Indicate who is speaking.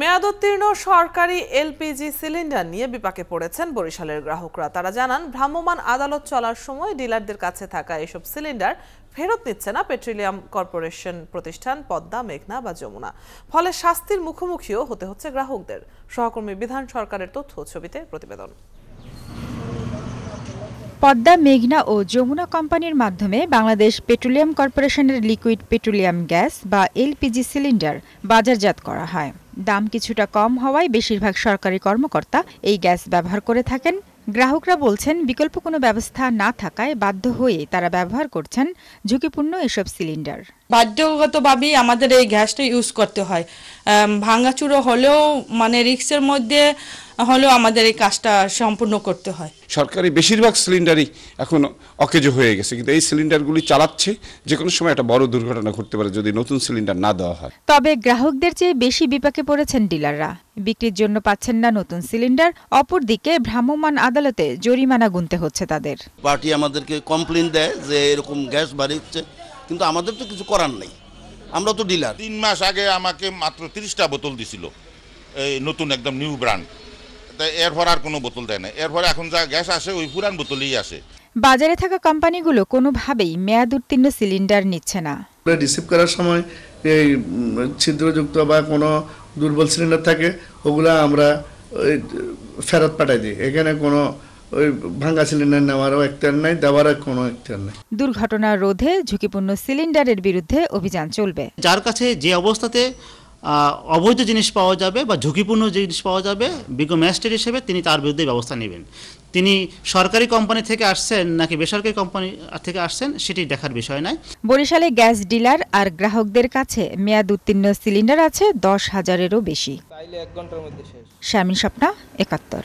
Speaker 1: মেয়াদোত্তীর্ণ সরকারি LPG cylinder নিয়ে বিপাকে পড়েছেন বরিশালের গ্রাহকরা। তারা জানান, ভ্রাম্যমাণ আদালত চলার সময় ডিলারদের কাছে থাকা এসব সিলিন্ডার ফেরত নিচ্ছে না পেট্রোলিয়াম কর্পোরেশন প্রতিষ্ঠান পদ্মা, মেঘনা বা যমুনা। ফলে শাস্তির মুখোমুখিও হতে হচ্ছে গ্রাহকদের। সহকর্মী বিধান সরকারের তথ্য ছবিতে প্রতিবেদন।
Speaker 2: পদ্মা, মেঘনা ও যমুনা কোম্পানির মাধ্যমে বাংলাদেশ পেট্রোলিয়াম কর্পোরেশনের লিকুইড পেট্রোলিয়াম গ্যাস বা এলপিজি সিলিন্ডার বাজারজাত করা হয়। দাম কিছুটা কম হওয়ায় বেশিরভাগ সরকারি কর্মকর্তা এই গ্যাস ব্যবহার করে থাকেন। গ্রাহকরা বলছেন, বিকল্প কোনো ব্যবস্থা না থাকায় বাধ্য হয়ে তারা ব্যবহার করছেন ঝুঁকিপূর্ণ এসব সিলিন্ডার।
Speaker 3: বাধ্যগতভাবেই আমাদের এই গ্যাসটা ইউজ করতে হয়। ভাঙাচুরো হলেও রিস্কের মধ্যে হলেও আমাদের এই কাজটা সম্পূর্ণ করতে হয়।
Speaker 4: সরকারি বেশিরভাগ সিলিন্ডারই এখন অকেজো হয়ে গেছে, কিন্তু এই সিলিন্ডারগুলি চালাচ্ছে যে কোনো সময় একটা বড় দুর্ঘটনা ঘটতে পারে যদি নতুন সিলিন্ডার না দেওয়া হয়।
Speaker 2: তবে গ্রাহকদের চেয়ে বেশি বিপাকে পড়েছেন ডিলাররা। বিক্রির জন্য পাচ্ছেন না নতুন সিলিন্ডার, অপরদিকে ভ্রাম্যমাণ আদালতে জরিমানা গুনতে হচ্ছে তাদের।
Speaker 5: পার্টি আমাদেরকে কমপ্লেইন দেয় যে এরকম গ্যাস বাড়িচ্ছে, কিন্তু আমাদের তো কিছু করার নেই, আমরা তো ডিলার।
Speaker 6: 3 মাস আগে আমাকে মাত্র 30টা বোতল দিছিল, এই নতুন একদম নিউ ব্র্যান্ড। এরপর আর কোনো বোতল দেয় না। এরপর এখন যা গ্যাস আসে ওই পুরান বোতলেই আসে।
Speaker 2: বাজারে থাকা কোম্পানিগুলো কোনোভাবেই মেয়াদ উত্তীর্ণ সিলিন্ডার নিচ্ছে না।
Speaker 7: রিসিভ করার সময় এই ছিদ্রযুক্ত বা কোনো দুর্বল সিলিন্ডার থাকে, ওগুলো আমরা ফেরত পাঠাই দিই। এখানে কোনো ওই ভাঙা সিলিন্ডার নেওয়ারও এখতিয়ার নাই, দেওয়ারও কোনো এখতিয়ার নাই।
Speaker 2: দুর্ঘটনা রোধে ঝুঁকিপূর্ণ সিলিন্ডারের বিরুদ্ধে অভিযান চলবে।
Speaker 8: যার কাছে যে অবস্থাতে অবৈধ জিনিস পাওয়া যাবে বা ঝুঁকিপূর্ণ জিনিস পাওয়া যাবে, বিজ্ঞ ম্যাজিস্ট্রেট হিসেবে তিনি তার বিরুদ্ধে ব্যবস্থা নেবেন। তিনি সরকারি কোম্পানি থেকে আসছেন নাকি বেসরকারি কোম্পানি থেকে আসছেন সেটি দেখার বিষয় নয়।
Speaker 2: বরিশালে গ্যাস ডিলার আর গ্রাহকদের কাছে মেয়াদ উত্তীর্ণ সিলিন্ডার আছে 10,000-এরও বেশি। শামিন স্বপ্না, 71।